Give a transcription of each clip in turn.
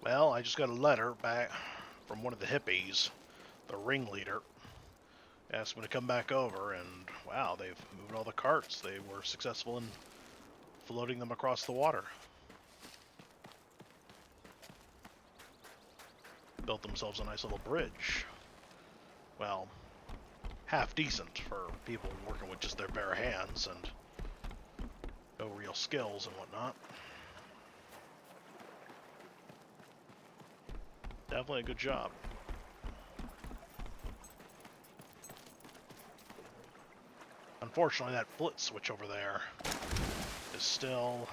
Well, I just got a letter back from one of the hippies, the ringleader. Asked me to come back over, and wow, they've moved all the carts. They were successful in floating them across the water. Built themselves a nice little bridge. Well, half decent for people working with just their bare hands and no real skills and whatnot. Definitely a good job. Unfortunately, that flit switch over there is still...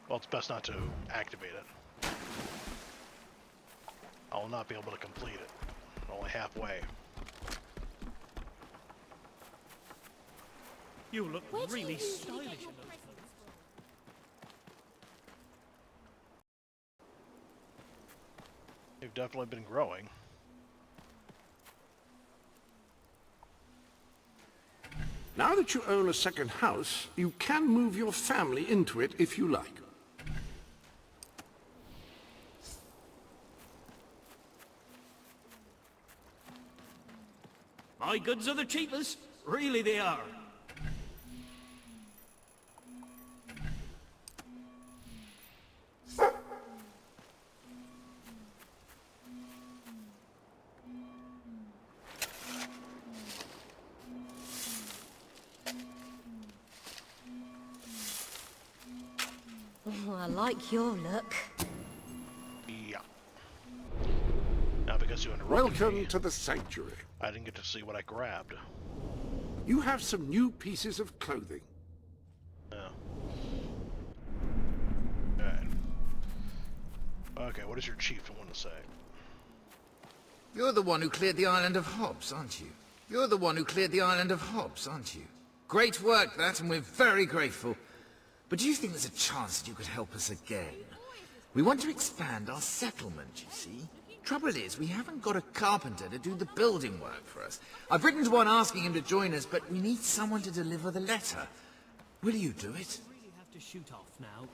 Well, it's best not to activate it. I will not be able to complete it. Only halfway. You look really stylish in those. They've definitely been growing. Now that you own a second house, you can move your family into it if you like. My goods are the cheapest. Really they are. Oh, I like your look. Yeah. Now, because you interrupted Welcome me, to the sanctuary. I didn't get to see what I grabbed. You have some new pieces of clothing. Yeah. Alright. Okay, what does your chief want to say? You're the one who cleared the island of Hobbs, aren't you? You're the one who cleared the island of Hobbs, aren't you? Great work, that, and we're very grateful. But do you think there's a chance that you could help us again? We want to expand our settlement, you see. Trouble is, we haven't got a carpenter to do the building work for us. I've written to one asking him to join us, but we need someone to deliver the letter. Will you do it? Really have to shoot off now.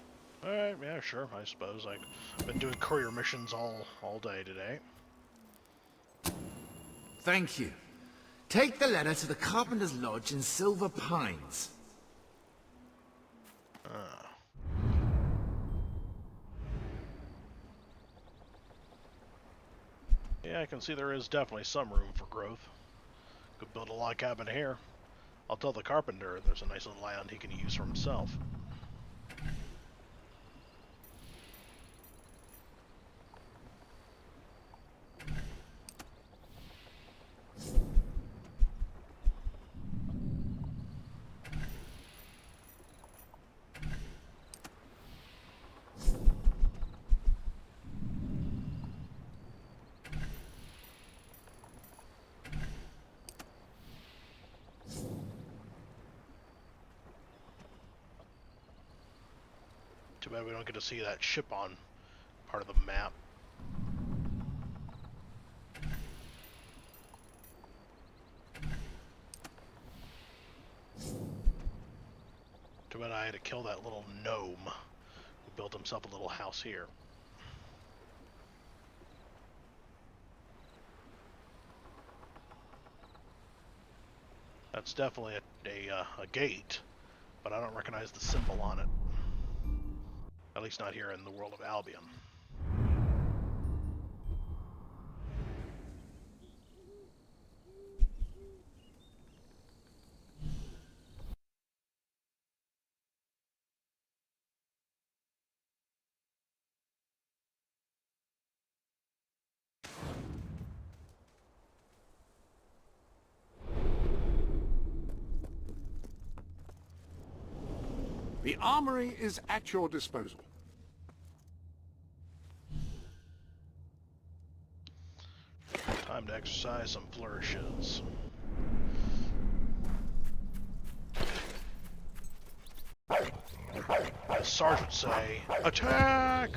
Alright, yeah, sure, I suppose. I've been doing courier missions all day today. Thank you. Take the letter to the Carpenters' Lodge in Silver Pines. Yeah, I can see there is definitely some room for growth. Could build a log cabin here. I'll tell the carpenter there's a nice little island he can use for himself. Too bad we don't get to see that ship on part of the map. Too bad I had to kill that little gnome who built himself a little house here. That's definitely a gate, but I don't recognize the symbol on it. At least not here in the world of Albion. The armory is at your disposal. Time to exercise some flourishes. As Sarge would say, attack!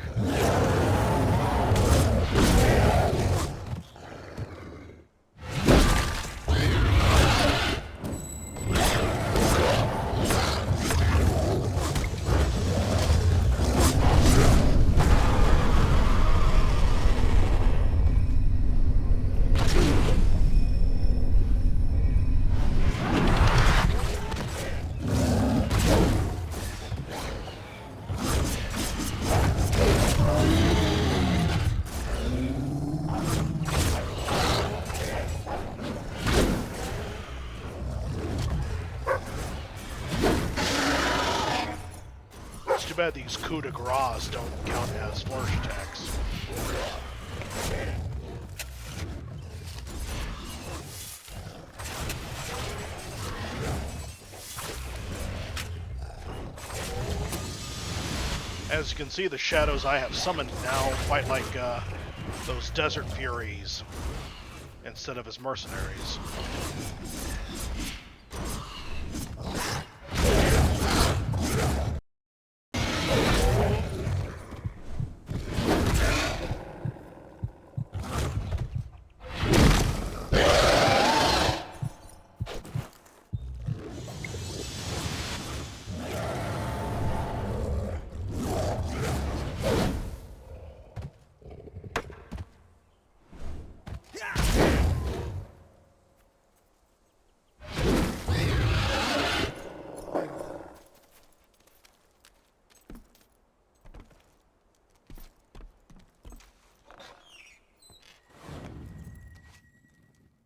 bad these coup de grace don't count as flourish attacks. As you can see, the shadows I have summoned now fight like those desert furies instead of as mercenaries.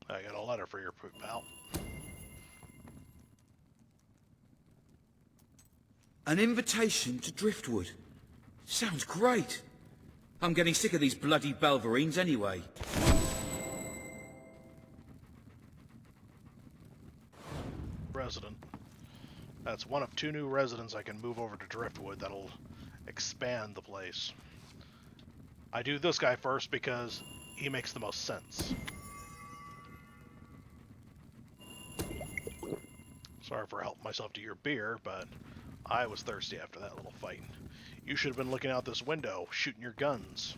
I got a letter for your pal. An invitation to Driftwood. Sounds great. I'm getting sick of these bloody Belverines anyway. Resident. That's one of 2 new residents I can move over to Driftwood that'll expand the place. I do this guy first because he makes the most sense. Sorry for helping myself to your beer, but I was thirsty after that little fight. You should have been looking out this window, shooting your guns.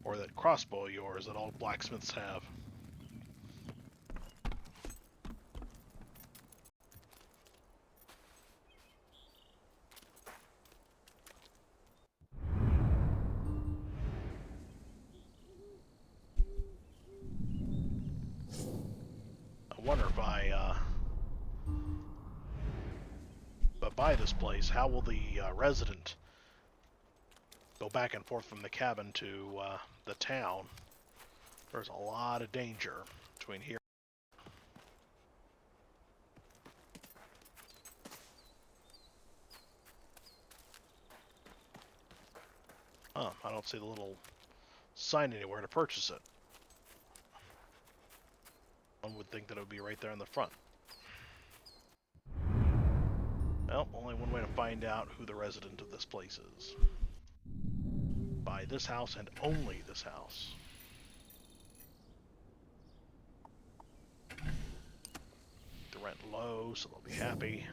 Or that crossbow of yours that all blacksmiths have. I wonder if buy this place, how will the resident go back and forth from the cabin to the town? There's a lot of danger between here. Oh, I don't see the little sign anywhere to purchase it. One would think that it would be right there in the front. Well, only one way to find out who the resident of this place is. Buy this house and only this house. The rent low, so they'll be happy.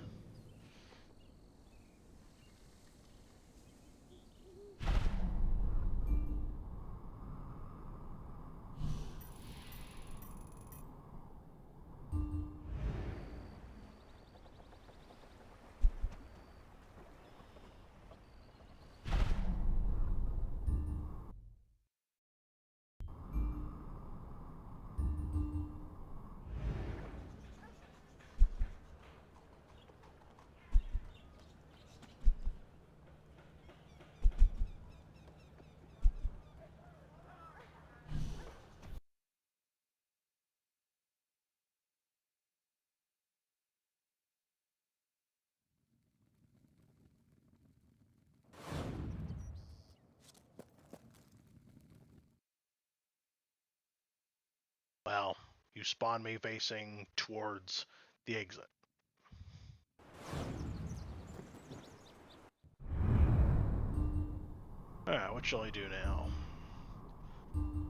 Well, you spawn me facing towards the exit. Alright, what shall I do now?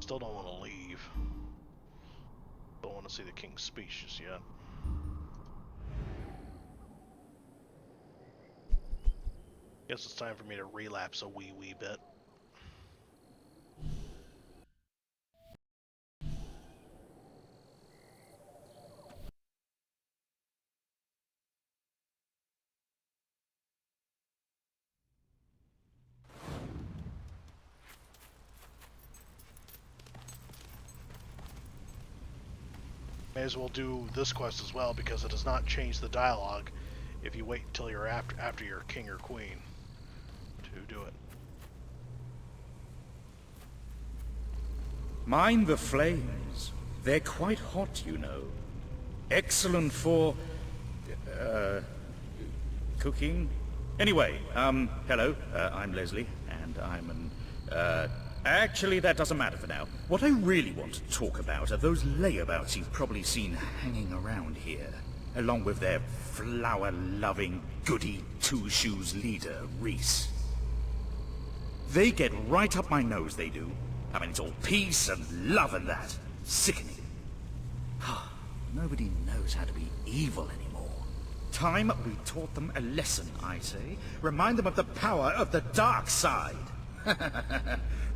Still don't want to leave. Don't want to see the king's speech just yet. Guess it's time for me to relapse a wee bit. May as well do this quest as well because it does not change the dialogue if you wait until you're after your king or queen to do it. Mind the flames. They're quite hot, you know. Excellent for... cooking. Anyway, hello, I'm Leslie, and I'm actually, that doesn't matter for now. What I really want to talk about are those layabouts you've probably seen hanging around here, along with their flower-loving, goody two-shoes leader, Reese. They get right up my nose, they do. I mean, it's all peace and love and that. Sickening. Nobody knows how to be evil anymore. Time we taught them a lesson, I say. Remind them of the power of the dark side.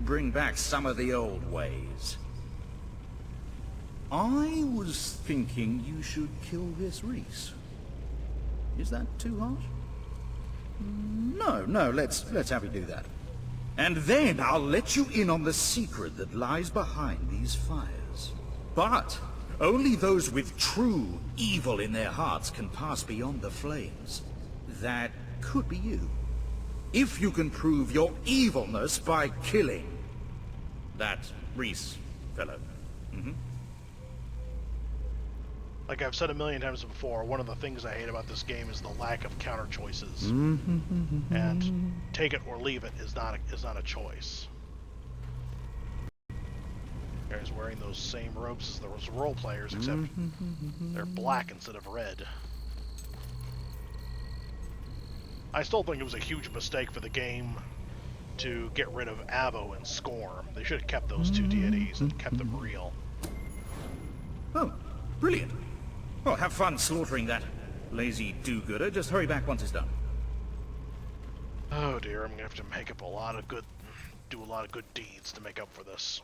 Bring back some of the old ways. I was thinking you should kill this Reese. Is that too harsh? No, let's have you do that. And then I'll let you in on the secret that lies behind these fires. But only those with true evil in their hearts can pass beyond the flames. That could be you. If you can prove your evilness by killing that Reese fellow. Like I've said a million times before, one of the things I hate about this game is the lack of counter choices. And take it or leave it is not a choice. Guys wearing those same robes as those role players, except they're black instead of red. I still think it was a huge mistake for the game to get rid of Avo and Scorn. They should have kept those two deities and kept them real. Oh, brilliant. Well, have fun slaughtering that lazy do-gooder. Just hurry back once it's done. Oh dear, I'm gonna have to make up do a lot of good deeds to make up for this.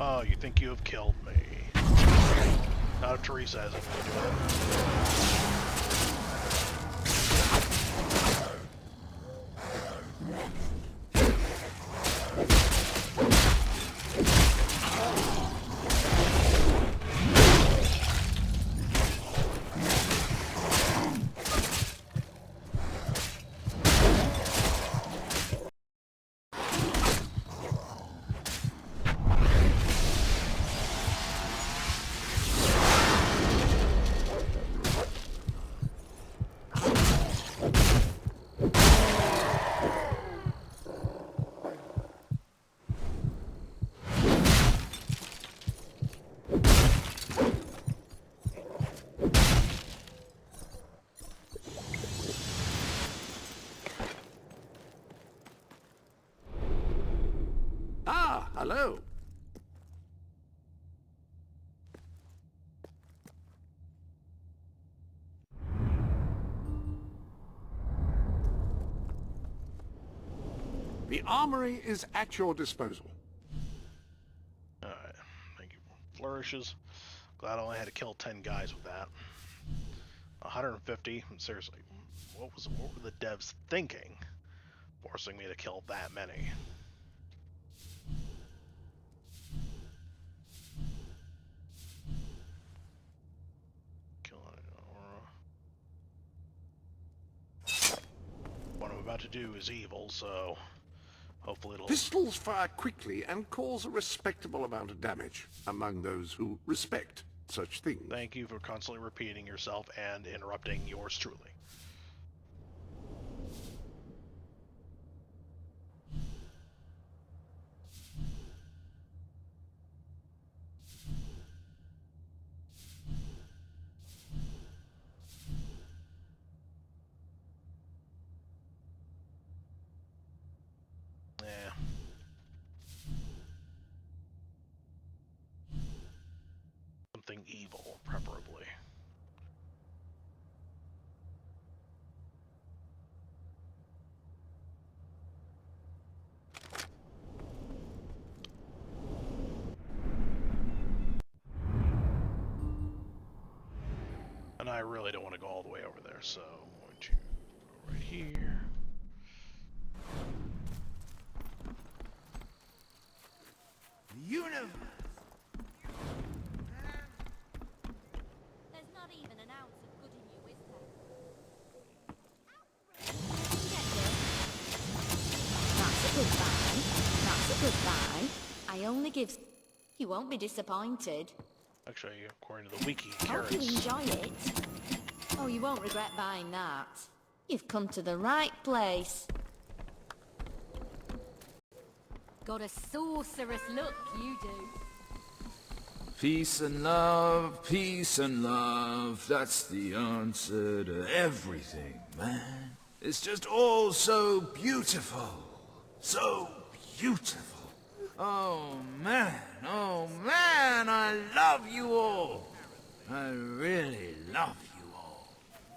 Oh, you think you have killed me. Not if Teresa hasn't been doing Ah, hello. The armory is at your disposal. Alright, thank you. Flourishes. Glad I only had to kill 10 guys with that. 150. Seriously, what were the devs thinking? Forcing me to kill that many. What I'm about to do is evil, so hopefully it'll... Pistols fire quickly and cause a respectable amount of damage among those who respect such things. Thank you for constantly repeating yourself and interrupting yours truly. Yeah. Something evil, preferably. I really don't want to go all the way over there, so I'm going to go right here. Universe! There's not even an ounce of good in you, is there? That's a good buy. That's a good buy. I only give... You won't be disappointed. Actually, according to the wiki, Hope you carrots. enjoy it. Oh, you won't regret buying that. You've come to the right place. Got a sorcerous look, you do. Peace and love, that's the answer to everything, man. It's just all so beautiful. So beautiful. Oh man, I love you all. I really love you all.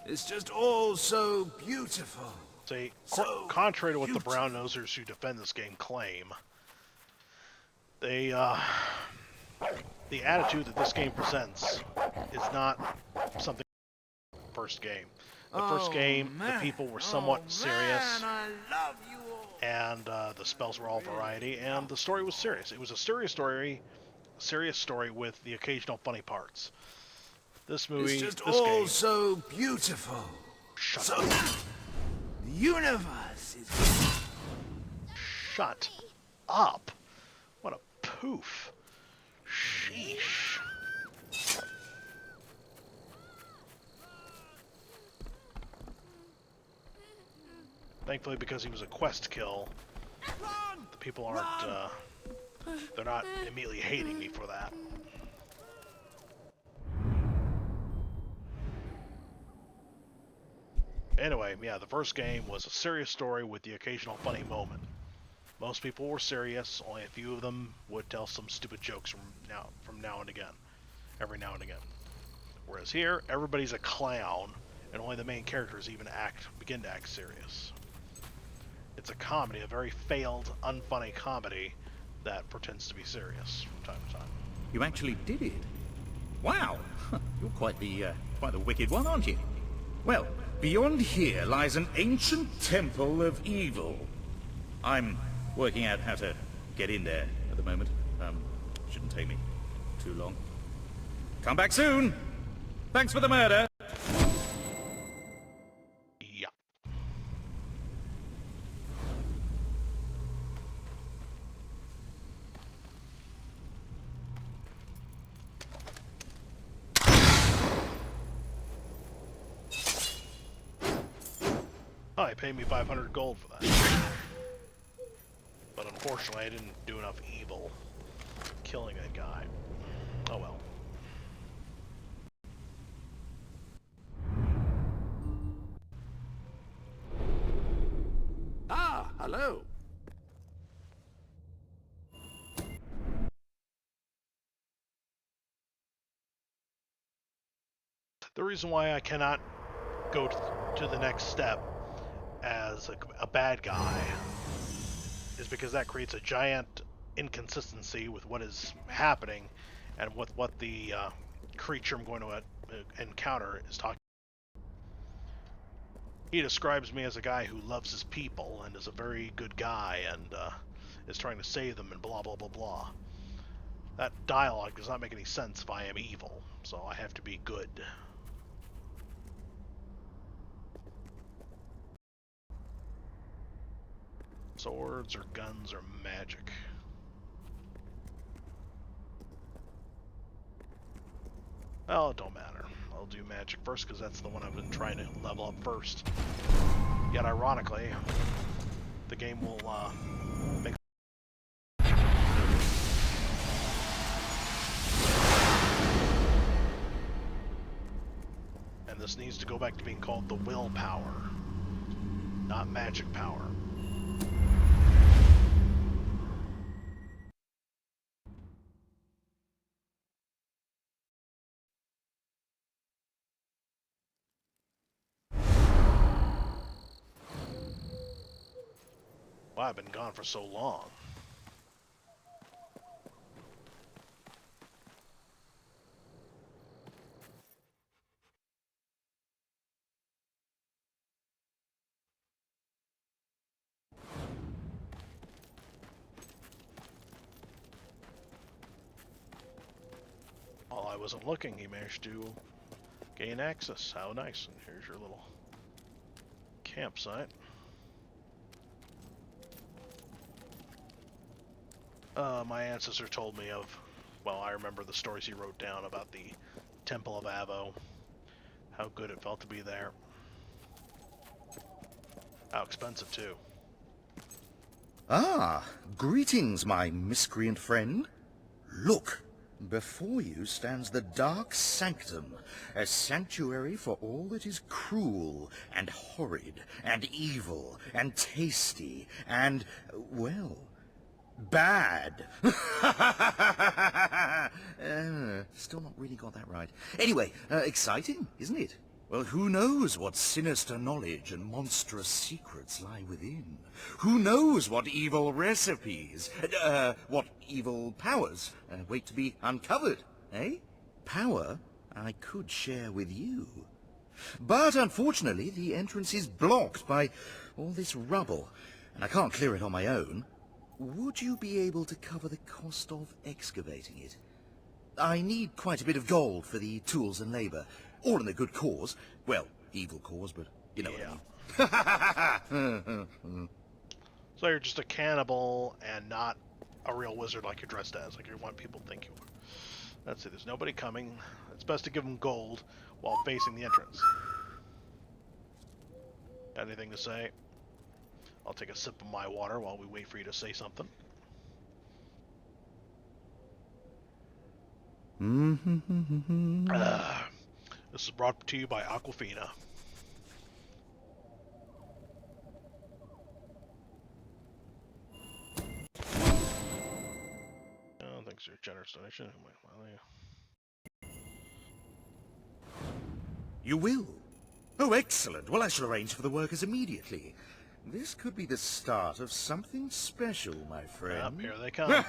It's just all so beautiful. See, So contrary to what the beautiful. brown nosers who defend this game claim, they, the attitude that this game presents is not something first game. The first game, the people were somewhat serious, I love you all. and the spells were all variety, and the story was serious. It was a serious story with the occasional funny parts. This movie, It's just this all game, so beautiful. shut So up. the universe is... Shut up. What a poof. Sheesh. Thankfully, because he was a quest kill, the people aren't, they're not immediately hating me for that. Anyway, yeah, the first game was a serious story with the occasional funny moment. Most people were serious, only a few of them would tell some stupid jokes from now and again. Every now and again. Whereas here, everybody's a clown, and only the main characters even begin to act serious. It's a comedy, a very failed, unfunny comedy that pretends to be serious from time to time. You actually did it. Wow, you're quite the wicked one, aren't you? Well, beyond here lies an ancient temple of evil. I'm working out how to get in there at the moment. Shouldn't take me too long. Come back soon! Thanks for the murder! Yeah. Oh, he paid me 500 gold for that. But unfortunately, I didn't do enough evil killing that guy. Oh well. Ah, hello. The reason why I cannot go to the next step as a bad guy is because that creates a giant inconsistency with what is happening and with what the creature I'm going to encounter is talking. He describes me as a guy who loves his people and is a very good guy and is trying to save them and blah blah blah blah. That dialogue does not make any sense if I am evil, so I have to be good. Swords or guns or magic. Well, it don't matter. I'll do magic first because that's the one I've been trying to level up first. Yet ironically, the game will make... And this needs to go back to being called the willpower, not magic power. Wow, I've been gone for so long. I wasn't looking, he managed to gain access. How nice. And here's your little campsite. My ancestor told me of, well, I remember the stories he wrote down about the Temple of Avo, how good it felt to be there. How expensive, too. Ah, greetings, my miscreant friend. Look, before you stands the Dark Sanctum, a sanctuary for all that is cruel and horrid and evil and tasty and, well, bad. Still not really got that right. Anyway, exciting, isn't it? Well, who knows what sinister knowledge and monstrous secrets lie within? Who knows what evil recipes, what evil powers wait to be uncovered, eh? Power I could share with you. But unfortunately, the entrance is blocked by all this rubble, and I can't clear it on my own. Would you be able to cover the cost of excavating it? I need quite a bit of gold for the tools and labor, all in a good cause. Well, evil cause, but you know what I mean. So you're just a cannibal and not a real wizard like you're dressed as, like you want people to think you are. That's it, there's nobody coming. It's best to give them gold while facing the entrance. Got anything to say? I'll take a sip of my water while we wait for you to say something. This is brought to you by Aquafina. Oh, thanks for your generous donation. You will? Oh, excellent. Well, I shall arrange for the workers immediately. This could be the start of something special, my friend. Here they come.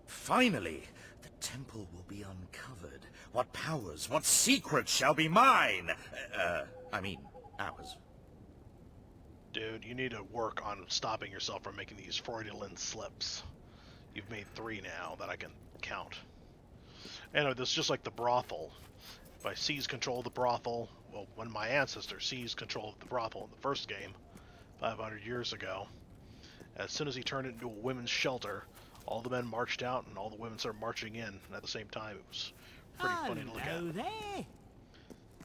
Finally, the temple will be uncovered. What powers, what secrets shall be mine? I mean, ours. Dude, you need to work on stopping yourself from making these Freudian slips. You've made 3 now that I can count. Anyway, this is just like the brothel. If I seize control of the brothel, well, when my ancestor seized control of the brothel in the first game, 500 years ago, as soon as he turned it into a women's shelter, all the men marched out and all the women started marching in, and at the same time it was pretty funny to look at. There.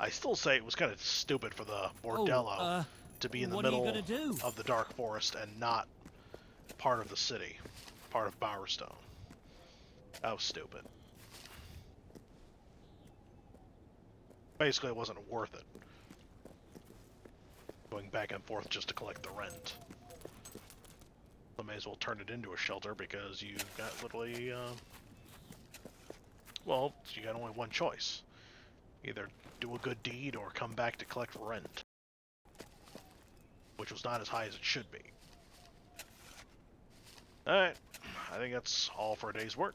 I still say it was kind of stupid for the bordello to be in the what are you middle gonna do? of the dark forest and not part of the city, part of Bowerstone. That was stupid. Basically, it wasn't worth it. Going back and forth just to collect the rent. I may as well turn it into a shelter because you've got literally, well, you got only one choice. Either do a good deed or come back to collect rent. Which was not as high as it should be. Alright, I think that's all for a day's work.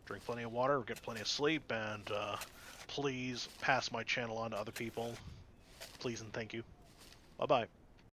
Drink plenty of water, get plenty of sleep, and please pass my channel on to other people. Please and thank you. Bye-bye.